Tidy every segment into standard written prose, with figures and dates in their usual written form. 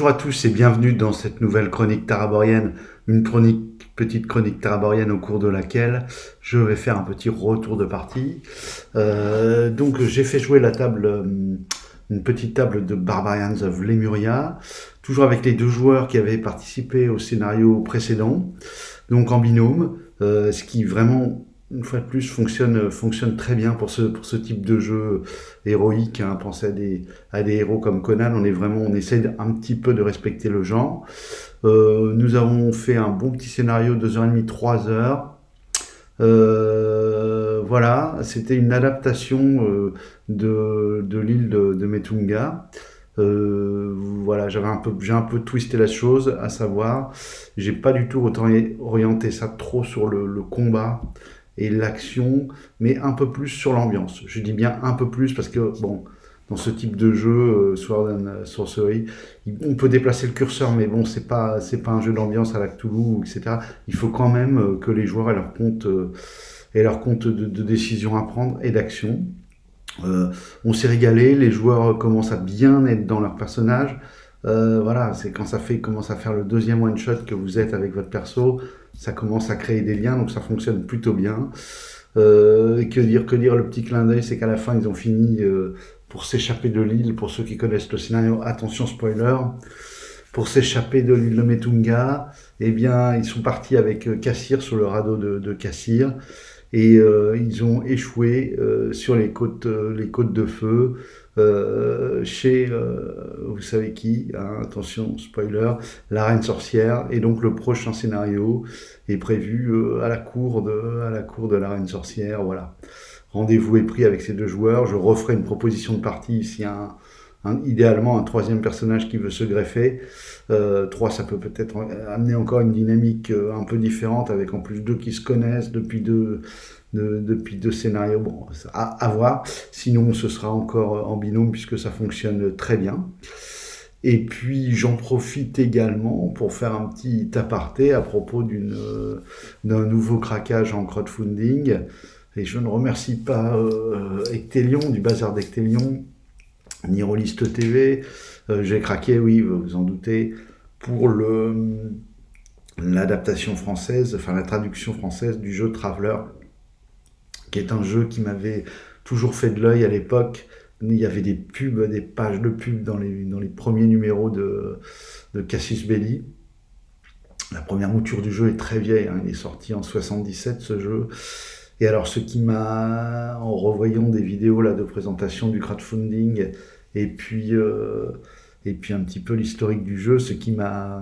Bonjour à tous et bienvenue dans cette nouvelle chronique taraborienne, petite chronique taraborienne au cours de laquelle je vais faire un petit retour de partie. Donc j'ai fait jouer la table, une petite table de Barbarians of Lemuria, toujours avec les deux joueurs qui avaient participé au scénario précédent, donc en binôme, ce qui vraiment, une fois de plus, fonctionne très bien pour ce type de jeu héroïque. Hein. Pensez à des héros comme Conan, on essaie un petit peu de respecter le genre. Nous avons fait un bon petit scénario, 2h30, 3 heures. Voilà, c'était une adaptation de l'île de Metunga. Voilà, j'ai un peu twisté la chose, à savoir, j'ai pas du tout autant orienté ça trop sur le combat et l'action, mais un peu plus sur l'ambiance. Je dis bien un peu plus parce que, bon, dans ce type de jeu, Sword and Sorcery, on peut déplacer le curseur, mais bon, c'est pas un jeu d'ambiance à la Cthulhu, etc. Il faut quand même que les joueurs aient leur compte de décision à prendre et d'action. On s'est régalé, les joueurs commencent à bien être dans leur personnage. Voilà, c'est quand commence à faire le deuxième one shot que vous êtes avec votre perso, ça commence à créer des liens, donc ça fonctionne plutôt bien. Que dire, le petit clin d'œil, c'est qu'à la fin ils ont fini pour s'échapper de l'île. Pour ceux qui connaissent le scénario, attention spoiler, pour s'échapper de l'île de Metunga, eh bien ils sont partis avec Cassir sur le radeau de Cassir. Et ils ont échoué sur les côtes de feu chez, vous savez qui, hein, attention, spoiler, la reine sorcière. Et donc le prochain scénario est prévu à la cour de la reine sorcière. Voilà. Rendez-vous est pris avec ces deux joueurs. Je referai une proposition de partie s'il y a idéalement un troisième personnage qui veut se greffer. 3, ça peut peut-être amener encore une dynamique un peu différente, avec en plus deux qui se connaissent depuis deux scénarios. Bon, à voir. Sinon, ce sera encore en binôme puisque ça fonctionne très bien. Et puis, j'en profite également pour faire un petit aparté à propos d'un nouveau craquage en crowdfunding. Et je ne remercie pas Ectelion, du bazar d'Ectelion, ni Rolliste TV. J'ai craqué, oui, vous vous en doutez, pour l'adaptation française, enfin la traduction française du jeu Traveler, qui est un jeu qui m'avait toujours fait de l'œil à l'époque. Il y avait des pubs, des pages de pubs dans les premiers numéros de Cassius Belli. La première mouture du jeu est très vieille, hein, il est sorti en 77 ce jeu. Et alors ce qui m'a, en revoyant des vidéos là, de présentation du crowdfunding, et puis un petit peu l'historique du jeu, ce qui m'a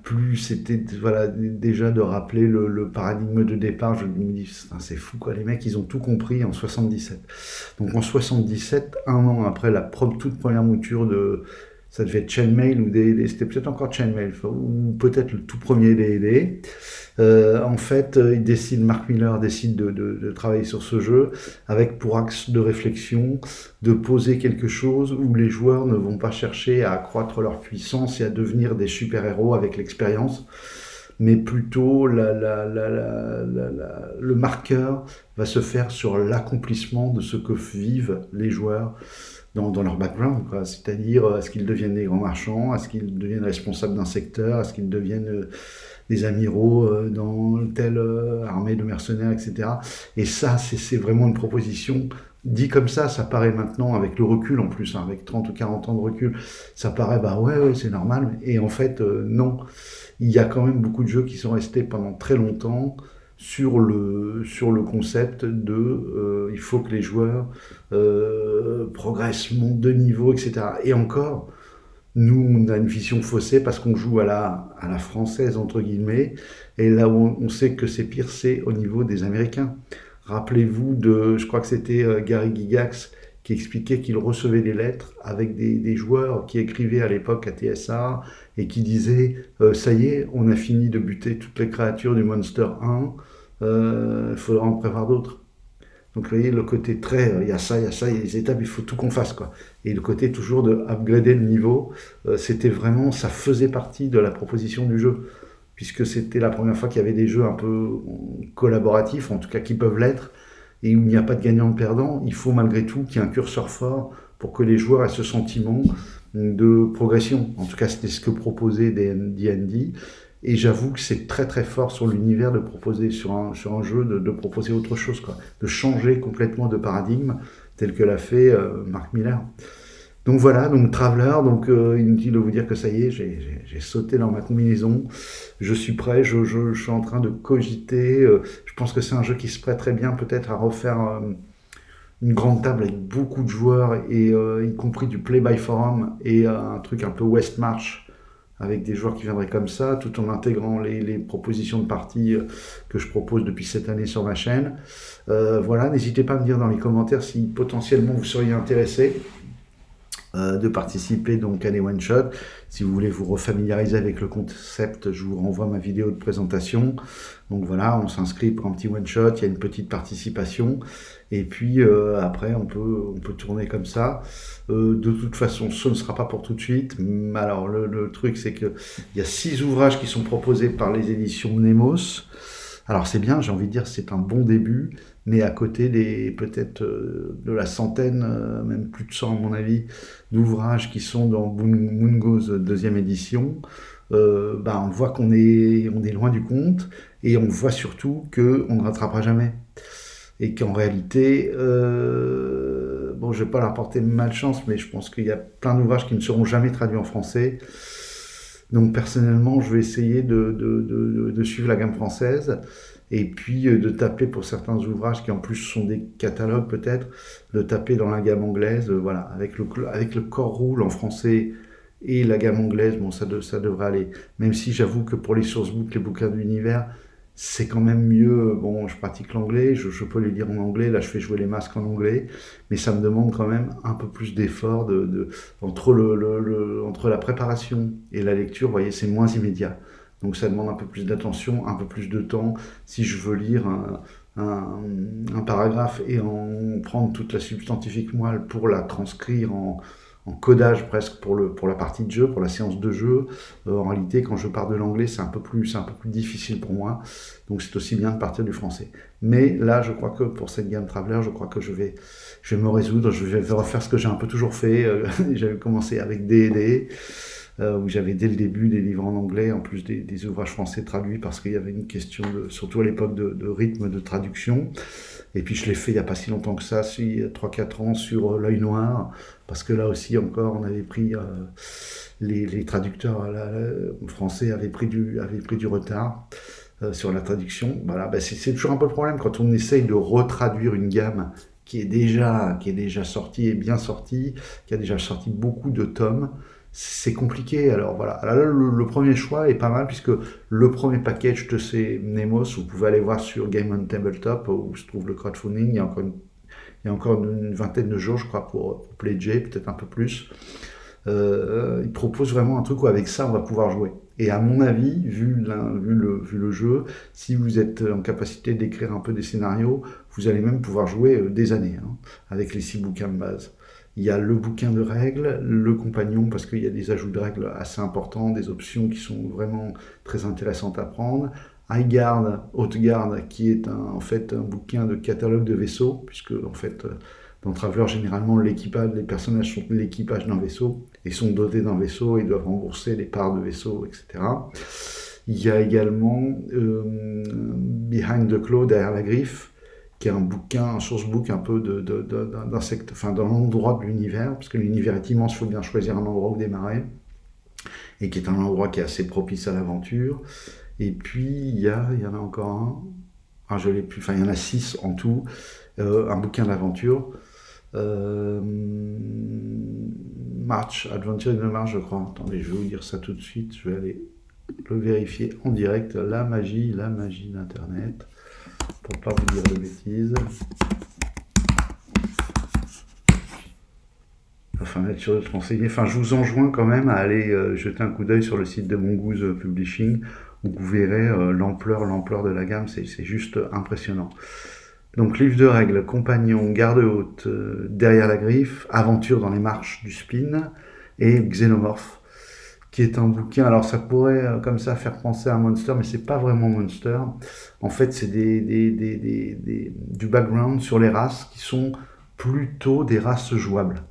plu, c'était voilà, déjà de rappeler le paradigme de départ. Je me dis, c'est fou quoi, les mecs ils ont tout compris en 77. Donc en 77, un an après la toute première mouture ça devait être Chainmail ou D&D, c'était peut-être encore Chainmail, ou peut-être le tout premier D&D. En fait, Mark Miller décide de travailler sur ce jeu avec pour axe de réflexion de poser quelque chose où les joueurs ne vont pas chercher à accroître leur puissance et à devenir des super-héros avec l'expérience, mais plutôt le marqueur va se faire sur l'accomplissement de ce que vivent les joueurs dans leur background, quoi. C'est-à-dire, est-ce qu'ils deviennent des grands marchands, est-ce qu'ils deviennent responsables d'un secteur, est-ce qu'ils deviennent des amiraux dans telle armée de mercenaires, etc. Et ça, c'est vraiment une proposition. Dit comme ça paraît maintenant, avec le recul en plus, hein, avec 30 ou 40 ans de recul, ça paraît, bah ouais c'est normal. Et en fait, non. Il y a quand même beaucoup de jeux qui sont restés pendant très longtemps sur le concept de il faut que les joueurs progressent, montent de niveau, etc. Et encore, nous, on a une vision faussée parce qu'on joue à la française, entre guillemets, et là où on sait que c'est pire, c'est au niveau des Américains. Rappelez-vous je crois que c'était Gary Gygax qui expliquait qu'il recevait des lettres avec des joueurs qui écrivaient à l'époque à TSA et qui disaient ça y est, on a fini de buter toutes les créatures du Monster 1, il faudra en prévoir d'autres. Donc vous voyez, le côté très, il y a ça, il y a les étapes, il faut tout qu'on fasse, quoi. Et le côté toujours de upgrader le niveau, c'était vraiment, ça faisait partie de la proposition du jeu, puisque c'était la première fois qu'il y avait des jeux un peu collaboratifs, en tout cas qui peuvent l'être, et où il n'y a pas de gagnant-perdant. Il faut malgré tout qu'il y ait un curseur fort pour que les joueurs aient ce sentiment de progression. En tout cas, c'était ce que proposait D&D. Et j'avoue que c'est très très fort sur l'univers de proposer, sur un jeu, de proposer autre chose, quoi. De changer complètement de paradigme, tel que l'a fait Mark Miller. Donc voilà, donc Traveler, donc inutile de vous dire que ça y est, j'ai sauté dans ma combinaison, je suis prêt, je suis en train de cogiter, je pense que c'est un jeu qui se prête très bien peut-être à refaire une grande table avec beaucoup de joueurs, et y compris du play by forum, et un truc un peu West March, avec des joueurs qui viendraient comme ça, tout en intégrant les propositions de parties que je propose depuis cette année sur ma chaîne. Voilà, n'hésitez pas à me dire dans les commentaires si potentiellement vous seriez intéressé de participer donc à des one-shots. Si vous voulez vous refamiliariser avec le concept, je vous renvoie ma vidéo de présentation. Donc voilà, on s'inscrit pour un petit one-shot, il y a une petite participation, et puis après on peut tourner comme ça. De toute façon, ce ne sera pas pour tout de suite. Alors le truc, c'est qu'il y a 6 ouvrages qui sont proposés par les éditions Nemos. Alors c'est bien, j'ai envie de dire, c'est un bon début, mais à côté des peut-être de la centaine, même plus de 100 à mon avis, d'ouvrages qui sont dans Mungo's deuxième édition, on voit qu'on est loin du compte, et on voit surtout qu'on ne rattrapera jamais. Et qu'en réalité, bon, je ne vais pas leur porter malchance, mais je pense qu'il y a plein d'ouvrages qui ne seront jamais traduits en français. Donc personnellement, je vais essayer de suivre la gamme française, et puis de taper pour certains ouvrages qui en plus sont des catalogues peut-être, de taper dans la gamme anglaise, voilà, avec le core rule en français et la gamme anglaise, bon, ça devrait aller. Même si j'avoue que pour les sourcebooks, les bouquins d'univers, c'est quand même mieux. Bon, je pratique l'anglais, je peux les lire en anglais, là je fais jouer les masques en anglais, mais ça me demande quand même un peu plus d'effort entre la préparation et la lecture, vous voyez, c'est moins immédiat. Donc ça demande un peu plus d'attention, un peu plus de temps. Si je veux lire un paragraphe et en prendre toute la substantifique moelle pour la transcrire en codage presque pour la partie de jeu, pour la séance de jeu. En réalité, quand je pars de l'anglais, c'est un peu plus difficile pour moi. Donc c'est aussi bien de partir du français. Mais là, je crois que pour cette gamme Traveler, je crois que je vais me résoudre. Je vais refaire ce que j'ai un peu toujours fait. J'avais commencé avec D&D, où j'avais dès le début des livres en anglais, en plus des ouvrages français traduits, parce qu'il y avait une question, surtout à l'époque, de rythme de traduction. Et puis je l'ai fait il n'y a pas si longtemps que ça, 3-4 ans, sur L'œil noir, parce que là aussi encore, on avait pris, les traducteurs français avaient pris du retard sur la traduction. Voilà, c'est toujours un peu le problème quand on essaye de retraduire une gamme qui est déjà sortie et bien sortie, qui a déjà sorti beaucoup de tomes. C'est compliqué. Alors voilà, alors, le premier choix est pas mal, puisque le premier package de ces Nemos, vous pouvez aller voir sur Game on Tabletop, où se trouve le crowdfunding. Il y a encore une vingtaine de jours, je crois, pour pledger, peut-être un peu plus. Il propose vraiment un truc où avec ça on va pouvoir jouer. Et à mon avis, vu le jeu, si vous êtes en capacité d'écrire un peu des scénarios, vous allez même pouvoir jouer des années, hein, avec les 6 bouquins de base. Il y a le bouquin de règles, le compagnon, parce qu'il y a des ajouts de règles assez importants, des options qui sont vraiment très intéressantes à prendre. Highgarde, Haute-Garde, qui est en fait un bouquin de catalogue de vaisseaux, puisque en fait, dans Traveler, généralement, les personnages sont l'équipage d'un vaisseau, et sont dotés d'un vaisseau, et doivent rembourser les parts de vaisseau, etc. Il y a également Behind the Claw, derrière la griffe, qui est un sourcebook un peu d'un endroit de l'univers, parce que l'univers est immense, il faut bien choisir un endroit où démarrer, et qui est un endroit qui est assez propice à l'aventure. Et puis, il y en a encore un, je l'ai plus, enfin il y en a 6 en tout, un bouquin d'aventure, March, Adventure in the March, je crois. Attendez, je vais vous dire ça tout de suite, je vais aller le vérifier en direct, la magie d'Internet, pour pas vous dire de bêtises. Enfin, être sûr de se renseigner. Enfin, je vous enjoins quand même à aller jeter un coup d'œil sur le site de Mongoose Publishing, où vous verrez l'ampleur de la gamme, c'est juste impressionnant. Donc, livre de règles, compagnon, garde haute, derrière la griffe, aventure dans les marches du spin, et Xénomorphe, qui est un bouquin, alors ça pourrait comme ça faire penser à Monster, mais c'est pas vraiment Monster. En fait, c'est du background sur les races qui sont plutôt des races jouables.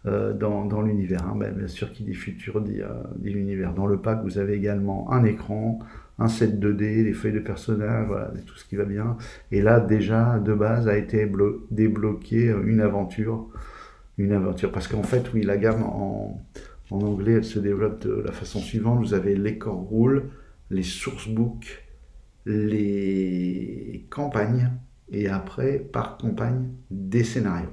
dans l'univers. Hein. Bien sûr, qui dit futur dit l'univers. Dans le pack, vous avez également un écran, un set 2D, les feuilles de personnages, voilà, tout ce qui va bien. Et là, déjà, de base, a été débloqué une aventure. Une aventure. Parce qu'en fait, oui, la gamme en anglais, elle se développe de la façon suivante. Vous avez les core rules, les sourcebooks, les campagnes, et après, par campagne, des scénarios.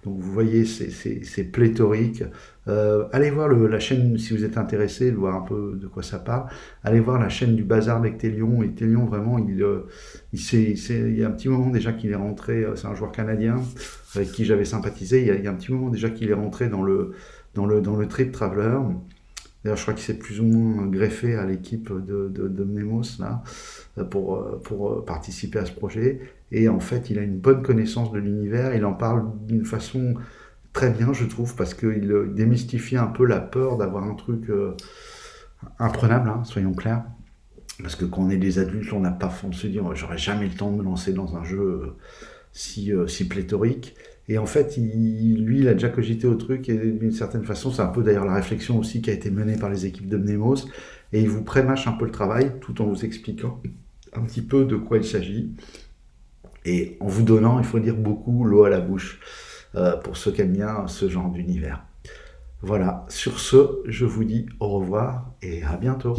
Donc vous voyez, c'est pléthorique. Allez voir la chaîne, si vous êtes intéressé, de voir un peu de quoi ça parle. Allez voir la chaîne du Bazar avec Télion. Et Télion, vraiment, il y a un petit moment déjà qu'il est rentré, c'est un joueur canadien avec qui j'avais sympathisé, il y a un petit moment déjà qu'il est rentré dans le Trip Traveler. D'ailleurs, je crois qu'il s'est plus ou moins greffé à l'équipe de Mnemos, là, pour participer à ce projet. Et en fait, il a une bonne connaissance de l'univers. Il en parle d'une façon très bien, je trouve, parce qu'il démystifie un peu la peur d'avoir un truc imprenable, hein, soyons clairs. Parce que quand on est des adultes, on n'a pas on se dit, j'aurais jamais le temps de me lancer dans un jeu si pléthorique. Et en fait, lui, il a déjà cogité au truc, et d'une certaine façon, c'est un peu d'ailleurs la réflexion aussi qui a été menée par les équipes de Mnemos, et il vous prémâche un peu le travail, tout en vous expliquant un petit peu de quoi il s'agit, et en vous donnant, il faut dire, beaucoup l'eau à la bouche, pour ceux qui aiment bien ce genre d'univers. Voilà, sur ce, je vous dis au revoir, et à bientôt.